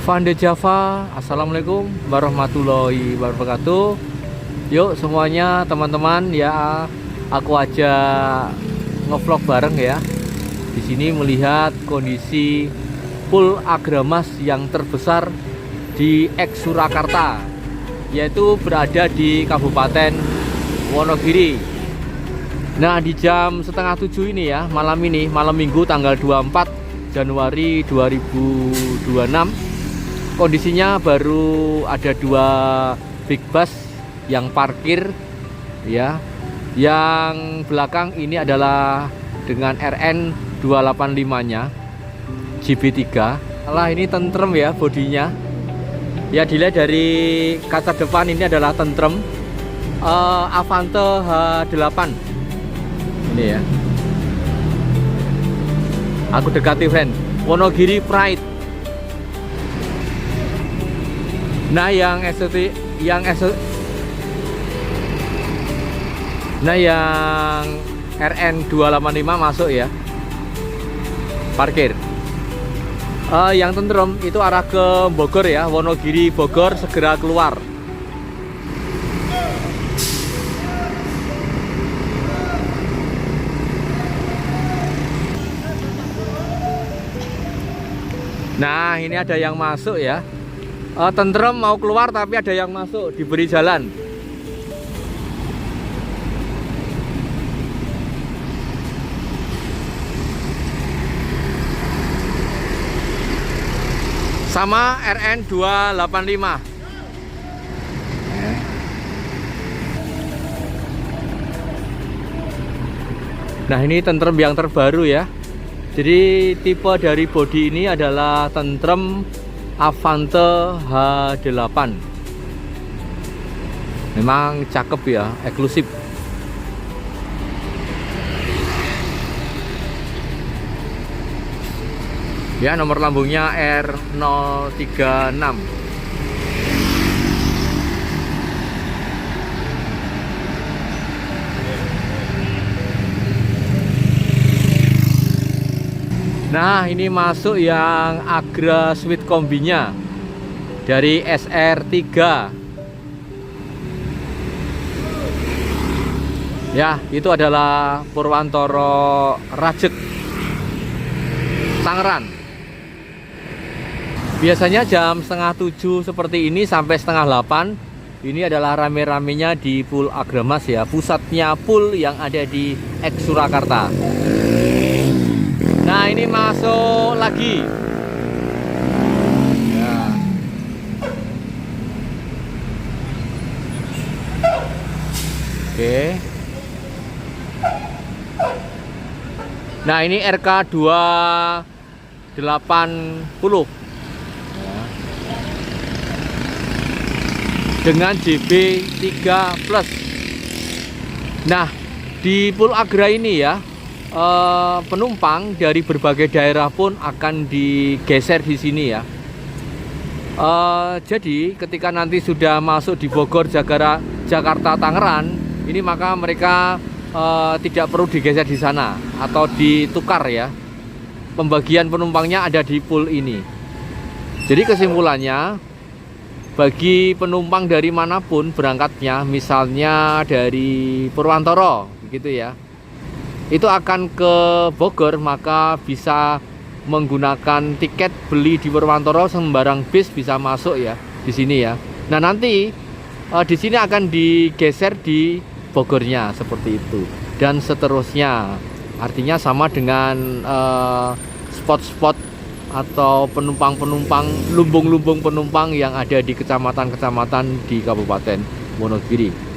Van de Java. Assalamualaikum warahmatullahi wabarakatuh. Yuk semuanya teman-teman ya, aku aja ngevlog bareng ya. Di sini melihat kondisi Pool Agramas yang terbesar di Eks Surakarta, yaitu berada di Kabupaten Wonogiri. Nah, di jam setengah 7 ini ya, malam Minggu tanggal 24 Januari 2026, kondisinya baru ada 2 big bus yang parkir ya. Yang belakang ini adalah dengan RN 285-nya JB3. Lah, ini tentrem ya bodinya. Ya, dilihat dari kaca depan ini adalah tentrem, Avante H8 ini ya. Aku dekati friend, Wonogiri Pride. Nah, yang RN 285 masuk ya, parkir. Yang tentrem itu arah ke Bogor ya, Wonogiri Bogor, segera keluar. Nah, ini ada yang masuk ya. Tentrem mau keluar tapi ada yang masuk, diberi jalan. Sama RN 285. Nah, ini tentrem yang terbaru ya. Jadi tipe dari bodi ini adalah tentrem Avante H8. Memang cakep ya, eksklusif. Ya, nomor lambungnya R036. Nah, ini masuk yang Agra Suite kombinya dari SR3. Ya, itu adalah Purwantoro Rajek, Tangerang. Biasanya jam setengah 7 seperti ini sampai setengah 8. Ini adalah rame-ramenya di Pool Agramas ya, pusatnya pool yang ada di Eks Surakarta. Nah, ini masuk lagi ya. Oke. Nah, ini RK 280 ya, dengan JB3 Plus. Nah, di Pool Agra ini ya, penumpang dari berbagai daerah pun akan digeser di sini ya. Jadi ketika nanti sudah masuk di Bogor, Jakarta, Tangerang, ini maka mereka tidak perlu digeser di sana atau ditukar ya. Pembagian penumpangnya ada di pool ini. Jadi kesimpulannya, bagi penumpang dari manapun berangkatnya, misalnya dari Purwantoro gitu ya, itu akan ke Bogor, maka bisa menggunakan tiket beli di Purwantoro, sembarang bis bisa masuk ya di sini ya. Nah, nanti di sini akan digeser di Bogornya seperti itu dan seterusnya. Artinya sama dengan spot-spot atau penumpang-penumpang, lumbung-lumbung penumpang yang ada di kecamatan-kecamatan di Kabupaten Wonogiri.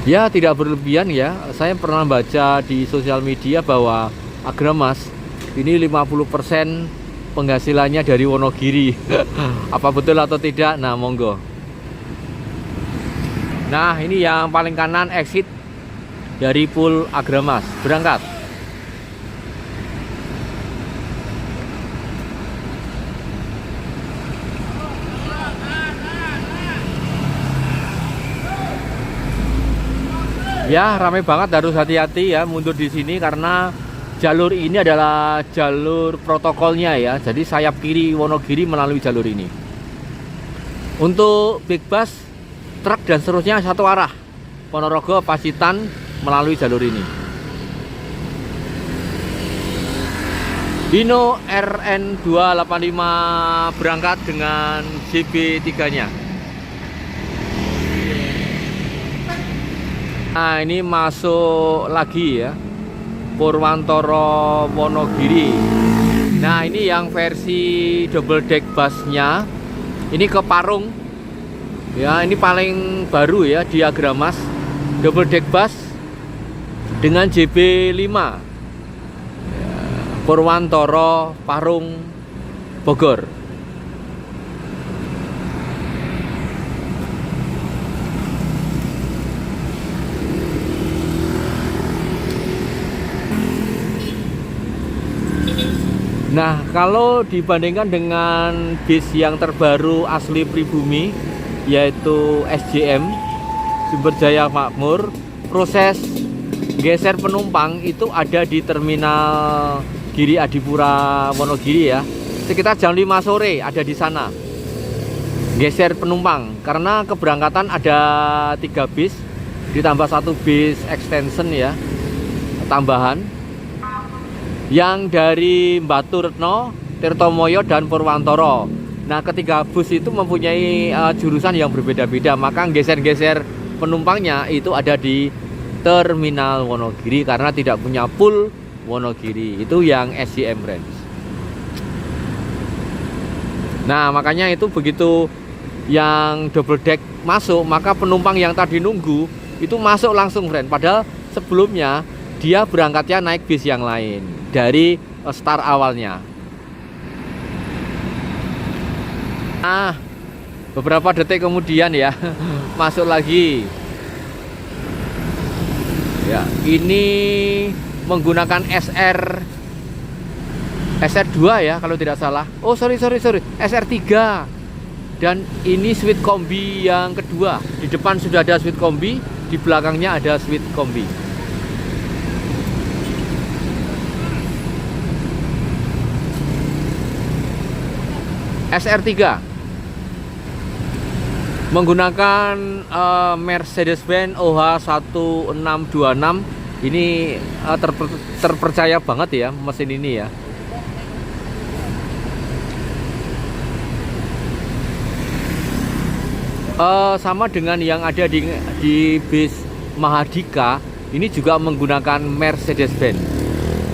Ya, tidak berlebihan ya. Saya pernah baca di sosial media bahwa Agramas ini 50% penghasilannya dari Wonogiri. Apa betul atau tidak? Nah, monggo. Nah, ini yang paling kanan exit dari Pool Agramas. Berangkat. Ya, ramai banget, harus hati-hati ya mundur di sini karena jalur ini adalah jalur protokolnya ya. Jadi sayap kiri Wonogiri melalui jalur ini. Untuk big bus, truk dan seterusnya satu arah, Ponorogo Pacitan melalui jalur ini. Hino RN 285 berangkat dengan JB3-nya. Nah, ini masuk lagi ya, Purwantoro Wonogiri. Nah, ini yang versi double deck busnya. Ini ke Parung. Ya, ini paling baru ya di Agramas. Double deck bus dengan JB5. Ya, Purwantoro Parung Bogor. Nah, kalau dibandingkan dengan bis yang terbaru asli pribumi, yaitu SJM Sumber Jaya Makmur, proses geser penumpang itu ada di terminal Giri Adipura Wonogiri ya. Sekitar jam 5 sore ada di sana. Geser penumpang karena keberangkatan ada 3 bis ditambah 1 bis extension ya, tambahan. Yang dari Batu Retno, Tirtomoyo dan Purwantoro. Nah, ketiga bus itu mempunyai jurusan yang berbeda-beda, maka geser-geser penumpangnya itu ada di terminal Wonogiri karena tidak punya pool Wonogiri. Itu yang SJM Branch. Nah, makanya itu begitu yang double deck masuk, maka penumpang yang tadi nunggu itu masuk langsung, friend. Padahal sebelumnya dia berangkatnya naik bis yang lain dari start awalnya. Nah, beberapa detik kemudian ya masuk lagi. Ya, ini menggunakan SR2 ya kalau tidak salah. Oh, sorry, SR3. Dan ini suite kombi yang kedua. Di depan sudah ada suite kombi, di belakangnya ada suite kombi. SR3 menggunakan Mercedes-Benz OH1626. Ini terpercaya banget ya mesin ini ya. Sama dengan yang ada di bis Mahardika, ini juga menggunakan Mercedes-Benz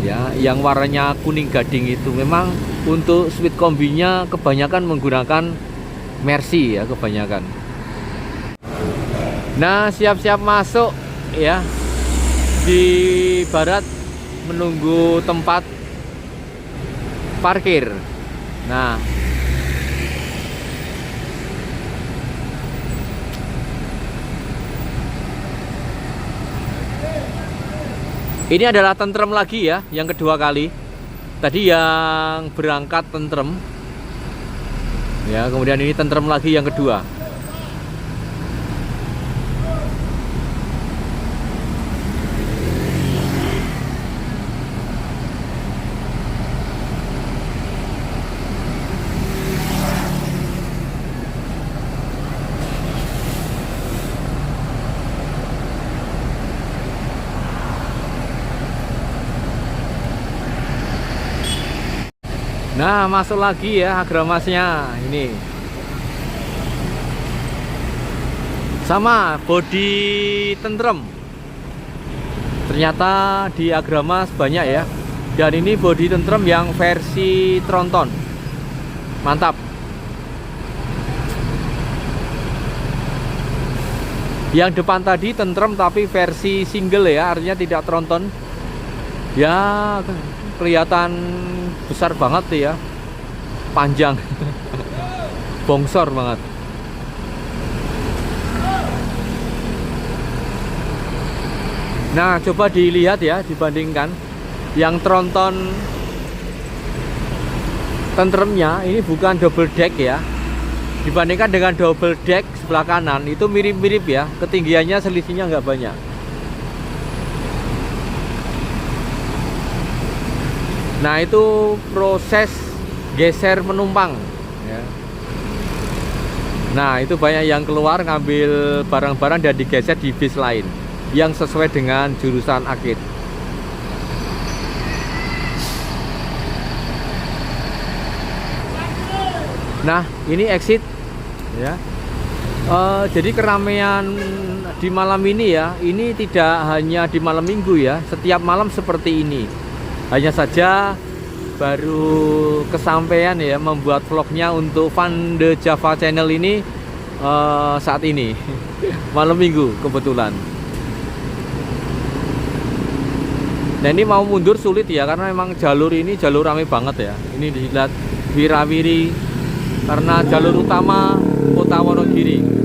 ya, yang warnanya kuning gading itu. Memang untuk suite kombinya kebanyakan menggunakan Mercy ya, kebanyakan. Nah, siap-siap masuk ya di barat menunggu tempat parkir. Nah, ini adalah tentrem lagi ya, yang kedua kali. Tadi yang berangkat tentrem ya, kemudian ini tentrem lagi yang kedua. Nah, masuk lagi ya Agramasnya ini. Sama bodi tentrem. Ternyata di Agramas banyak ya. Dan ini bodi tentrem yang versi tronton. Mantap. Yang depan tadi tentrem tapi versi single ya, artinya tidak tronton. Ya, kelihatan besar banget ya, panjang, bongsor banget. Nah, coba dilihat ya, dibandingkan yang tronton tentremnya ini bukan double deck ya, dibandingkan dengan double deck sebelah kanan itu mirip-mirip ya, ketinggiannya selisihnya nggak banyak. Nah, itu proses geser penumpang ya. Nah, itu banyak yang keluar ngambil barang-barang dan digeser di bis lain yang sesuai dengan jurusan Akit. Nah, ini exit ya. Jadi keramaian di malam ini ya, ini tidak hanya di malam minggu ya, setiap malam seperti ini. Hanya saja baru kesampaian ya membuat vlognya untuk Van de Java Channel ini saat ini malam minggu kebetulan. Nah, ini mau mundur sulit ya, karena memang jalur ini jalur rame banget ya. Ini dilihat wirawiri karena jalur utama Kota Wonogiri.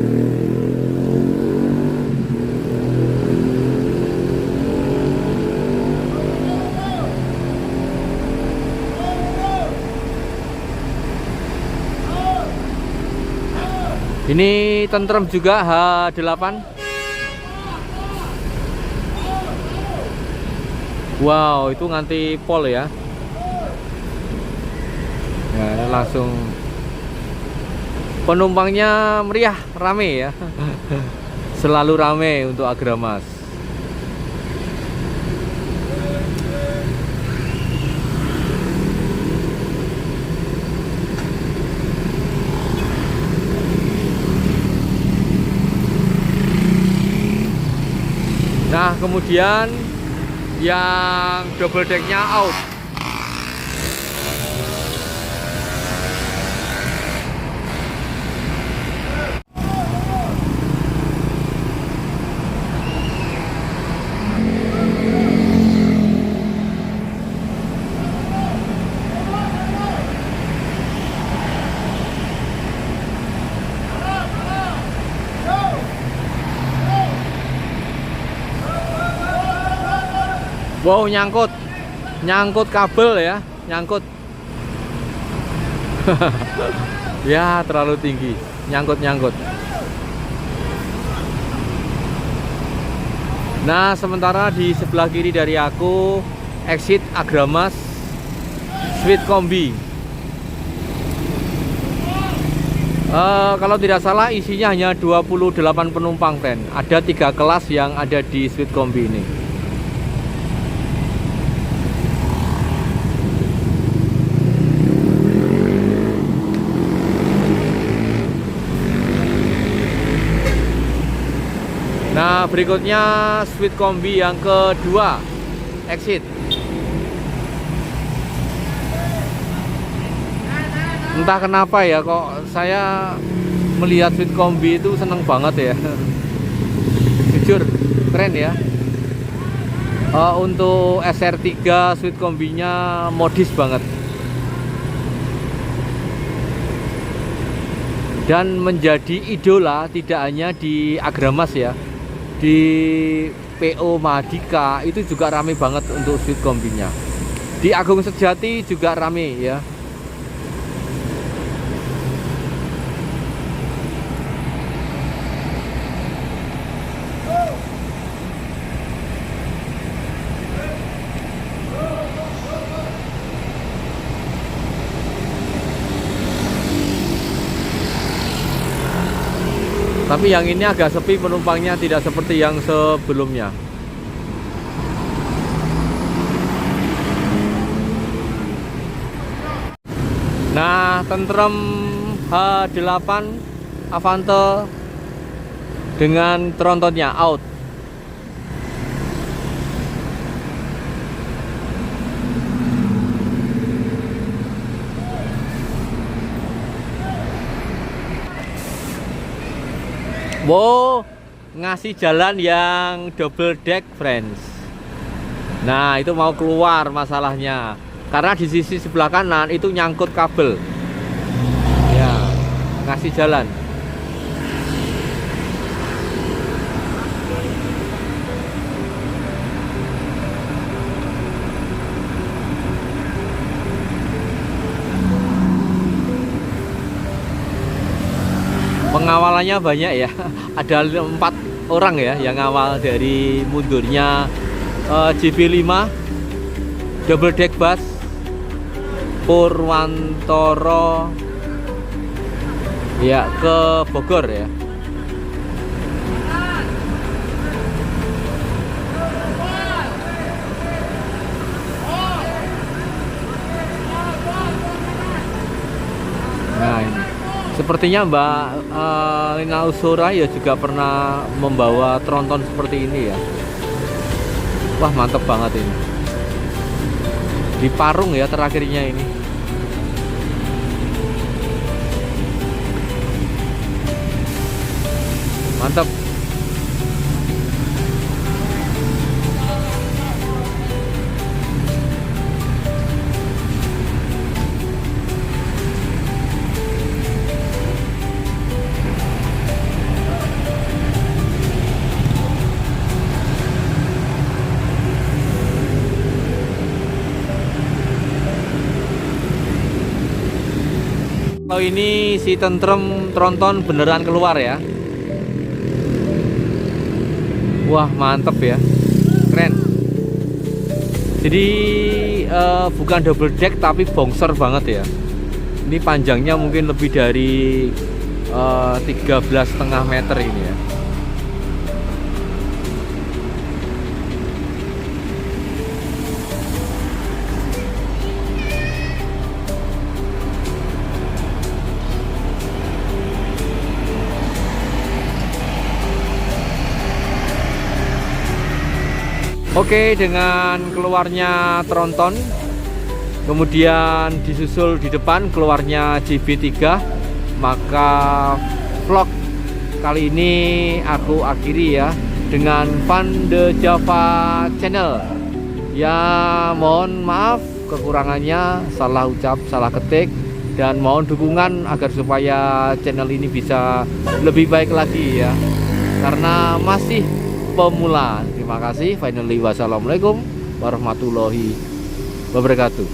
Ini tentrem juga H8. Wow, itu nganti pol ya. Ya, langsung penumpangnya meriah, rame ya. Selalu rame untuk Agramas. Nah, kemudian yang double decknya out. Wow, nyangkut kabel ya, nyangkut. Ya, terlalu tinggi, nyangkut. Nah, sementara di sebelah kiri dari aku exit Agramas Sweet Kombi. Kalau tidak salah isinya hanya 28 penumpang, Ten. Ada 3 kelas yang ada di Sweet Kombi ini. Nah, berikutnya Sweet Kombi yang kedua exit. Entah kenapa ya, kok saya melihat Sweet Kombi itu seneng banget ya. Jujur, keren ya. Untuk SR3 Sweet Kombinya modis banget. Dan menjadi idola tidak hanya di Agramas ya. Di PO Mahardika itu juga rame banget untuk Sweet Kombinya. Di Agung Sejati juga rame ya. Tapi yang ini agak sepi penumpangnya, tidak seperti yang sebelumnya. Nah, tentrem H8 Avante dengan trontonnya out. Wow, ngasih jalan yang double deck, friends. Nah, itu mau keluar masalahnya. Karena di sisi sebelah kanan itu nyangkut kabel. Ya, ngasih jalan. Pengawalannya banyak ya. Ada 4 orang ya yang ngawal dari mundurnya JB5 double deck bus Purwantoro ya, ke Bogor ya. Nah ini sepertinya Mbak Lina Usura ya juga pernah membawa tronton seperti ini ya. Wah mantep banget ini. Di Parung ya terakhirnya ini. Mantap. Oh ini si tentrem tronton beneran keluar ya. Wah mantep ya, keren. Jadi bukan double deck tapi boxer banget ya. Ini panjangnya mungkin lebih dari 13,5 meter ini ya. Oke, dengan keluarnya tronton, kemudian disusul di depan keluarnya JB3, maka vlog kali ini aku akhiri ya dengan Van de Java Channel. Ya mohon maaf kekurangannya, salah ucap, salah ketik, dan mohon dukungan agar supaya channel ini bisa lebih baik lagi ya, karena masih pemula. Terima kasih. Finally, wassalamualaikum warahmatullahi wabarakatuh.